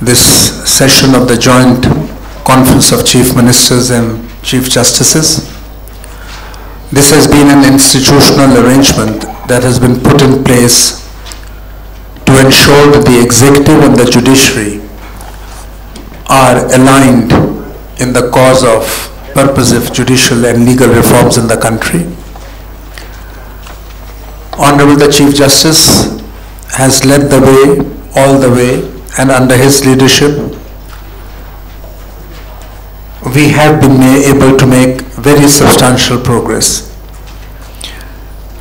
this session of the Joint Conference of Chief Ministers and Chief Justices. This has been an institutional arrangement that has been put in place to ensure that the executive and the judiciary are aligned in the cause of purposive judicial and legal reforms in the country. Honorable the Chief Justice has led the way, all the way, and under his leadership, we have been able to make very substantial progress.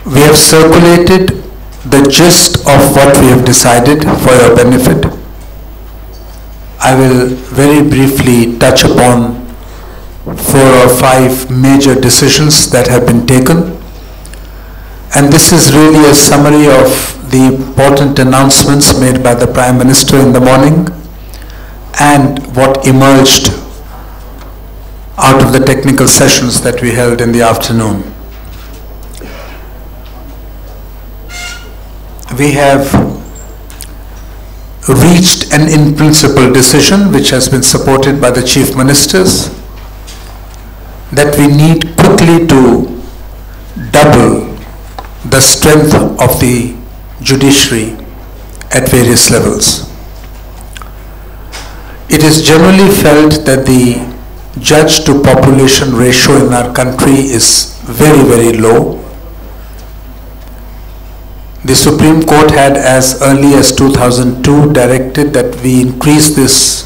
We have circulated the gist of what we have decided for your benefit. I will very briefly touch upon 4 or 5 major decisions that have been taken. And this is really a summary of the important announcements made by the Prime Minister in the morning and what emerged out of the technical sessions that we held in the afternoon. We have reached an in-principle decision which has been supported by the Chief Ministers that we need quickly to double the strength of the judiciary at various levels. It is generally felt that the judge to population ratio in our country is very, very low. The Supreme Court had as early as 2002 directed that we increase this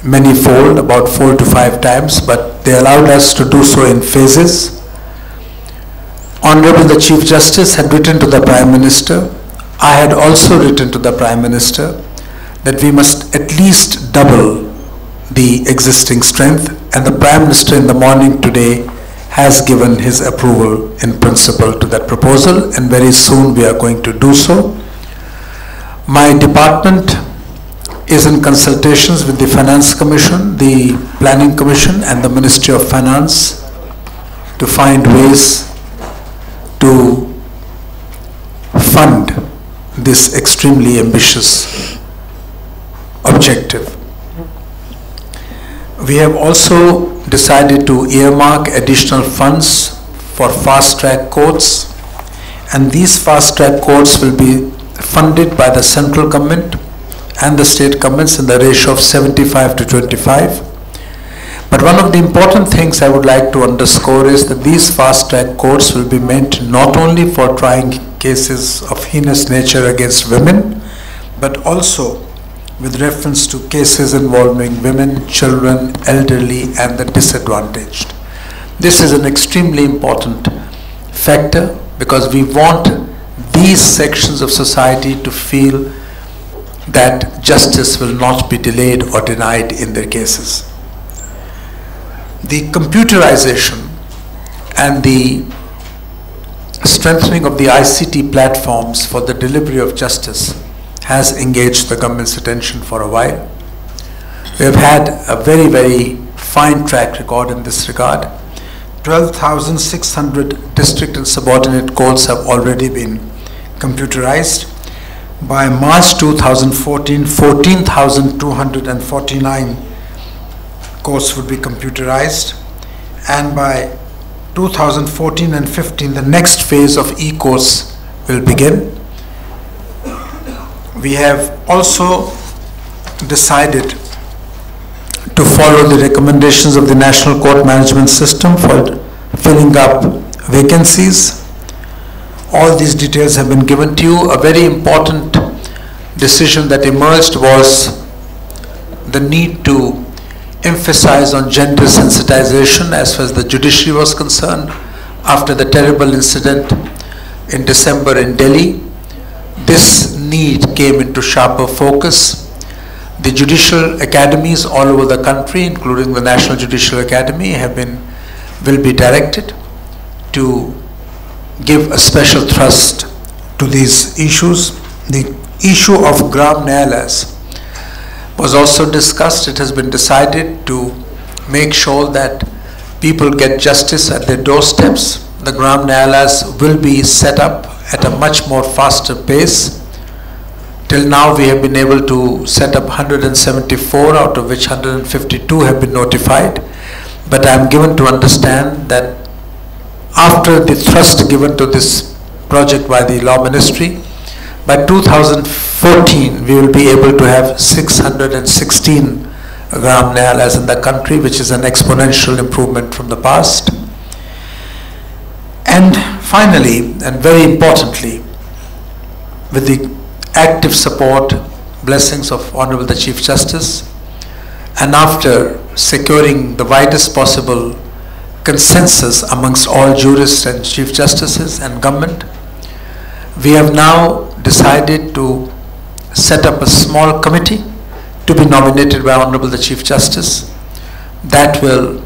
many-fold, about 4 to 5 times, but they allowed us to do so in phases. Honorable the Chief Justice had written to the Prime Minister. I had also written to the Prime Minister that we must at least double the existing strength, and the Prime Minister in the morning today has given his approval in principle to that proposal, and very soon we are going to do so. My department is in consultations with the Finance Commission, the Planning Commission, and the Ministry of Finance to find ways to fund this extremely ambitious objective. We have also decided to earmark additional funds for fast-track courts, and these fast-track courts will be funded by the central government and the state governments in the ratio of 75 to 25. But one of the important things I would like to underscore is that these fast-track courts will be meant not only for trying cases of heinous nature against women, but also with reference to cases involving women, children, elderly, and the disadvantaged. This is an extremely important factor because we want these sections of society to feel that justice will not be delayed or denied in their cases. The computerization and the strengthening of the ICT platforms for the delivery of justice has engaged the government's attention for a while. We have had a very, very fine track record in this regard. 12,600 district and subordinate courts have already been computerized. By March 2014, 14,249 courts would be computerized, and by 2014 and 15 the next phase of e-courts will begin. We have also decided to follow the recommendations of the National Court Management System for filling up vacancies. All these details have been given to you. A very important decision that emerged was the need to emphasize on gender sensitization as far as the judiciary was concerned after the terrible incident in December in Delhi. This need came into sharper focus. The judicial academies all over the country, including the National Judicial Academy, will be directed to give a special thrust to these issues. The issue of Gram Nyayalas was also discussed. It has been decided to make sure that people get justice at their doorsteps. The Gram Nyayalas will be set up at a much more faster pace Till now we have been able to set up 174, out of which 152 have been notified. But I am given to understand that after the thrust given to this project by the Law Ministry, by 2014 we will be able to have 616 Gram Nyayalayas in the country, which is an exponential improvement from the past. And finally, and very importantly, with the active support, blessings of Honorable the Chief Justice, and after securing the widest possible consensus amongst all jurists and Chief Justices and government, we have now decided to set up a small committee to be nominated by Honorable the Chief Justice that will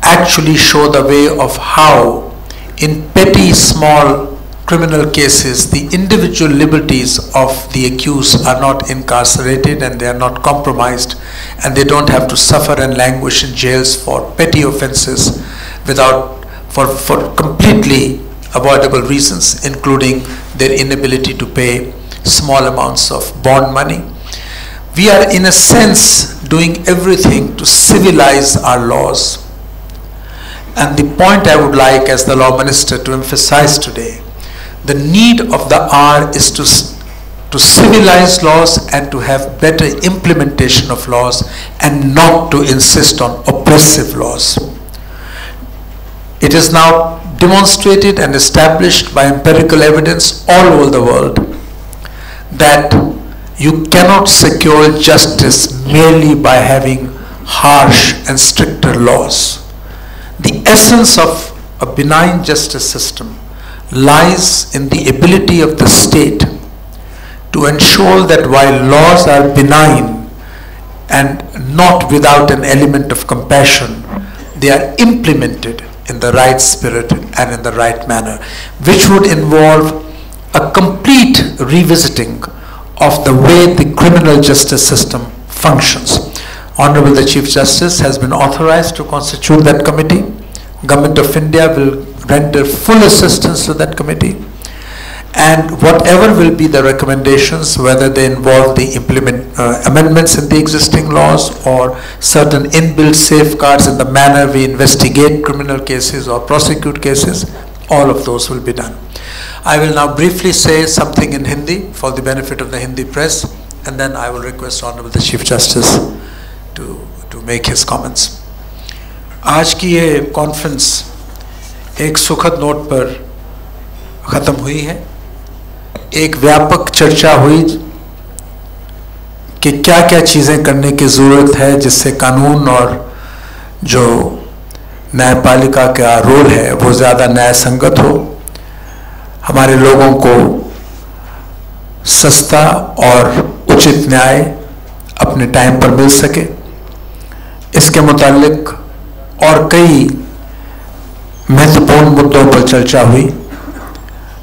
actually show the way of how in petty small criminal cases the individual liberties of the accused are not incarcerated and they are not compromised, and they don't have to suffer and languish in jails for petty offenses for completely avoidable reasons, including their inability to pay small amounts of bond money. We are in a sense doing everything to civilize our laws. And the point I would like as the Law Minister to emphasize today, the need of the hour is to civilize laws and to have better implementation of laws and not to insist on oppressive laws. It is now demonstrated and established by empirical evidence all over the world that you cannot secure justice merely by having harsh and stricter laws. The essence of a benign justice system lies in the ability of the state to ensure that while laws are benign and not without an element of compassion, they are implemented in the right spirit and in the right manner, which would involve a complete revisiting of the way the criminal justice system functions. Honorable the Chief Justice has been authorized to constitute that committee. Government of India will render full assistance to that committee, and whatever will be the recommendations, whether they involve the amendments in the existing laws or certain inbuilt safeguards in the manner we investigate criminal cases or prosecute cases, all of those will be done. I will now briefly say something in Hindi for the benefit of the Hindi press, and then I will request Honorable the Chief Justice to make his comments. आज की ये conference एक सुखद note पर ख़त्म हुई है। एक व्यापक चर्चा हुई कि क्या क्या चीज़ें करने की ज़रूरत है जिससे कानून और जो न्यायपालिका का रोल है वो ज़्यादा न्याय संगत हो, हमारे लोगों को सस्ता और उचित न्याय अपने टाइम पर मिल सके। इसके मुतालिक और कई महत्वपूर्ण मुद्दों पर चर्चा हुई।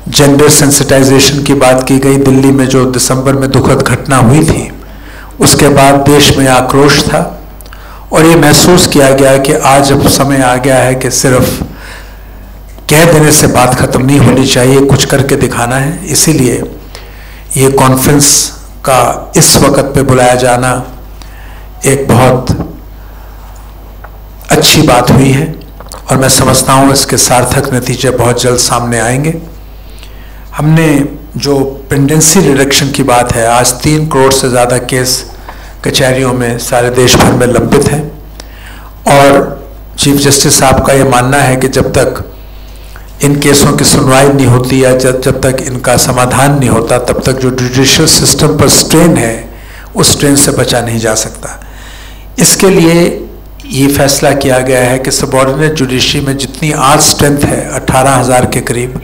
जेंडर सेंसिटाइजेशन की बात की गई। दिल्ली में जो दिसंबर में दुखद घटना हुई थी उसके बाद देश में आक्रोश था और ये महसूस किया गया कि आज अब समय आ गया है कि सिर्फ कह देने से बात खत्म नहीं होनी चाहिए, कुछ करके दिखाना है। इसीलिए ये कॉन्फ्रेंस का इस वक्त पे बुलाया जाना एक बहुत अच्छी बात हुई है और मैं समझता हूँ इसके सार्थक नतीजे बहुत जल्द सामने आएंगे। हमने जो पेंडेंसी रिडक्शन की बात है, आज 3 करोड़ से ज़्यादा केस कचहरियों में सारे देश भर में लंबित हैं और चीफ जस्टिस साहब का ये मानना है कि जब तक इन केसों की सुनवाई नहीं होती या जब तक इनका समाधान नहीं होता तब तक जो जुडिशियल सिस्टम पर स्ट्रेन है उस स्ट्रेन से बचा नहीं जा सकता। इसके लिए ये फैसला किया गया है कि सबऑर्डिनेट जुडिशरी में जितनी आज स्ट्रेंथ है 18,000 के करीब,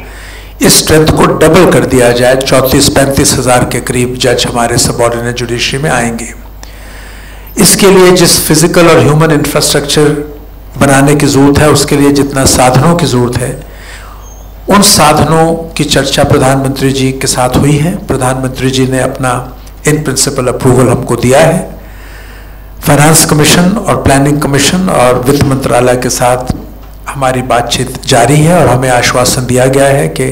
इस स्ट्रेंथ को डबल कर दिया जाए। 34-35 हज़ार के करीब जज हमारे सबऑर्डिनेट जुडिशरी में आएंगे। इसके लिए जिस फिजिकल और ह्यूमन इंफ्रास्ट्रक्चर बनाने की ज़रूरत है, उसके लिए जितना साधनों की ज़रूरत है, उन साधनों की चर्चा प्रधानमंत्री जी के साथ हुई है। प्रधानमंत्री जी ने अपना इन प्रिंसिपल अप्रूवल हमको दिया है। फाइनेंस कमीशन और प्लानिंग कमीशन और वित्त मंत्रालय के साथ हमारी बातचीत जारी है और हमें आश्वासन दिया गया है कि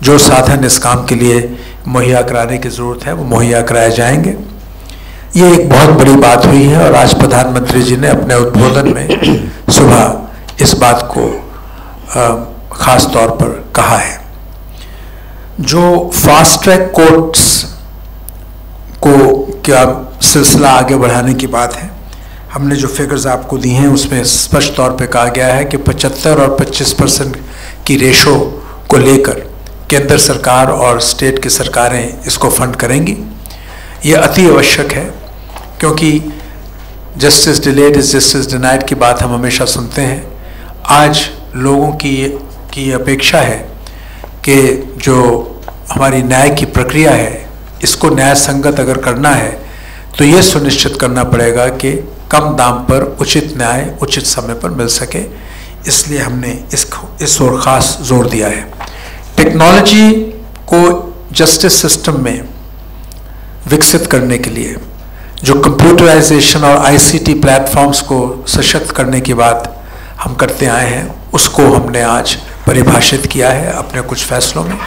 जो साधन इस काम के लिए मुहैया कराने की ज़रूरत है वो मुहैया कराए जाएंगे। ये एक बहुत बड़ी बात हुई है और आज प्रधानमंत्री जी ने अपने उद्बोधन में सुबह इस बात को ख़ास तौर पर कहा है। जो फास्ट ट्रैक कोर्ट्स को क्या सिलसिला आगे बढ़ाने की बात है, हमने जो फिगर्स आपको दी हैं उसमें स्पष्ट तौर पे कहा गया है कि 75 और 25% की रेशो को लेकर केंद्र सरकार और स्टेट की सरकारें इसको फंड करेंगी। ये अति आवश्यक है क्योंकि justice delayed is justice denied की बात हम हमेशा सुनते हैं। आज लोगों की अपेक्षा है कि जो हमारी न्याय की प्रक्रिया है इसको न्याय संगत अगर करना है तो ये सुनिश्चित करना पड़ेगा कि कम दाम पर उचित न्याय उचित समय पर मिल सके। इसलिए हमने इस ओर खास जोर दिया है। टेक्नोलॉजी को जस्टिस सिस्टम में विकसित करने के लिए जो कंप्यूटराइजेशन और आईसीटी प्लेटफॉर्म्स को सशक्त करने की बात हम करते आए हैं उसको हमने आज परिभाषित किया है अपने कुछ फैसलों में।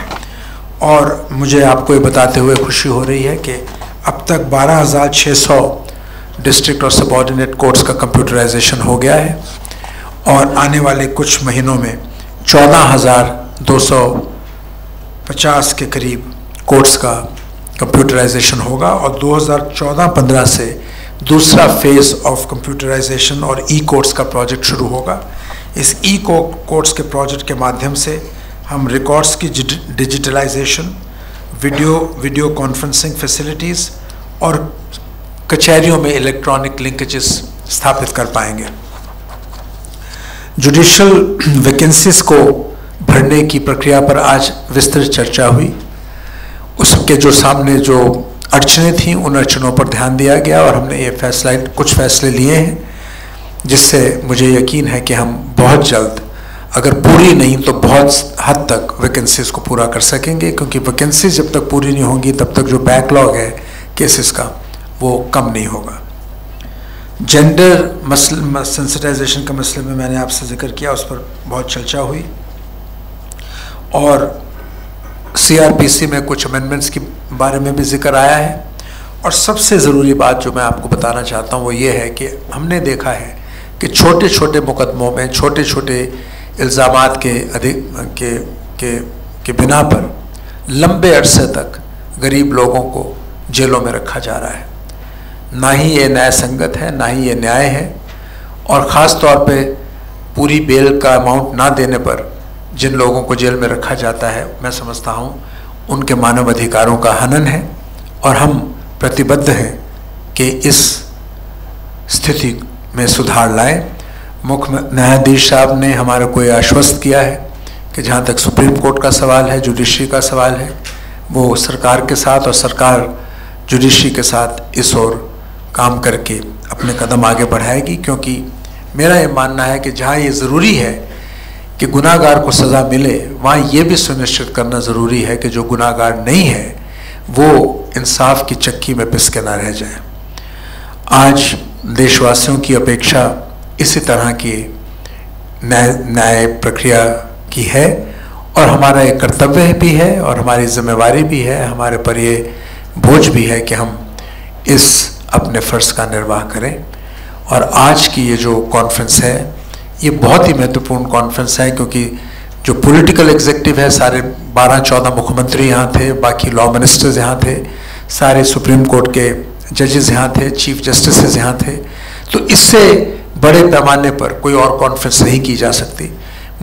और मुझे आपको ये बताते हुए खुशी हो रही है कि अब तक 12,600 डिस्ट्रिक्ट और सबऑर्डिनेट कोर्ट्स का कंप्यूटराइजेशन हो गया है और आने वाले कुछ महीनों में 14,250 के करीब कोर्ट्स का कंप्यूटराइजेशन होगा और 2014-15 से दूसरा फेज ऑफ कंप्यूटराइजेशन और ई कोर्ट्स का प्रोजेक्ट शुरू होगा। इस ई कोर्ट्स के प्रोजेक्ट के माध्यम से हम रिकॉर्ड्स की डिजिटलाइजेशन, वीडियो कॉन्फ्रेंसिंग फैसिलिटीज़ और कचहरियों में इलेक्ट्रॉनिक लिंकेजेस स्थापित कर पाएंगे। जुडिशल वैकेंसीज को भरने की प्रक्रिया पर आज विस्तृत चर्चा हुई। उसके जो सामने जो अड़चनें थीं उन अड़चनों पर ध्यान दिया गया और हमने ये कुछ फैसले लिए हैं जिससे मुझे यकीन है कि हम बहुत जल्द, अगर पूरी नहीं तो बहुत हद तक वैकेंसीज को पूरा कर सकेंगे, क्योंकि वैकेंसीज जब तक पूरी नहीं होंगी तब तक जो बैकलॉग है केसेस का वो कम नहीं होगा। जेंडर सेंसिटाइजेशन का मसले में मैंने आपसे जिक्र किया, उस पर बहुत चर्चा हुई और सीआरपीसी में कुछ अमेंडमेंट्स के बारे में भी जिक्र आया है। और सबसे ज़रूरी बात जो मैं आपको बताना चाहता हूँ वो ये है कि हमने देखा है कि छोटे छोटे मुकदमों में छोटे छोटे इल्ज़ामात के बिना पर लंबे अरसे तक गरीब लोगों को जेलों में रखा जा रहा है। ना ही ये न्याय संगत है, ना ही ये न्याय है। और ख़ास तौर पे पूरी बेल का अमाउंट ना देने पर जिन लोगों को जेल में रखा जाता है, मैं समझता हूँ उनके मानव अधिकारों का हनन है और हम प्रतिबद्ध हैं कि इस स्थिति में सुधार लाएं। मुख्य न्यायाधीश साहब ने हमारे को ये आश्वस्त किया है कि जहाँ तक सुप्रीम कोर्ट का सवाल है, जुडिशरी का सवाल है, वो सरकार के साथ और सरकार जुडिशरी के साथ इस ओर काम करके अपने कदम आगे बढ़ाएगी। क्योंकि मेरा ये मानना है कि जहाँ ये ज़रूरी है कि गुनाहगार को सज़ा मिले, वहाँ ये भी सुनिश्चित करना ज़रूरी है कि जो गुनाहगार नहीं है वो इंसाफ की चक्की में पिस के ना रह जाए। आज देशवासियों की अपेक्षा इसी तरह की न्याय प्रक्रिया की है और हमारा एक कर्तव्य भी है और हमारी जिम्मेवारी भी है, हमारे पर ये बोझ भी है कि हम इस अपने फ़र्ज़ का निर्वाह करें। और आज की ये जो कॉन्फ्रेंस है ये बहुत ही महत्वपूर्ण कॉन्फ्रेंस है क्योंकि जो पॉलिटिकल एग्जीक्यूटिव है, सारे 12-14 मुख्यमंत्री यहाँ थे, बाकी लॉ मिनिस्टर्स यहाँ थे, सारे सुप्रीम कोर्ट के जजेस यहाँ थे, चीफ जस्टिस यहाँ थे। तो इससे बड़े पैमाने पर कोई और कॉन्फ्रेंस नहीं की जा सकती।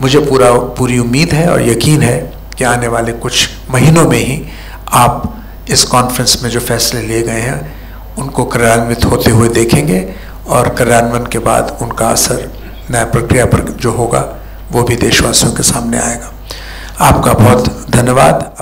मुझे पूरी उम्मीद है और यकीन है कि आने वाले कुछ महीनों में ही आप इस कॉन्फ्रेंस में जो फैसले लिए गए हैं उनको कार्यान्वित होते हुए देखेंगे और कार्यान्वयन के बाद उनका असर न्याय प्रक्रिया पर जो होगा वो भी देशवासियों के सामने आएगा। आपका बहुत धन्यवाद।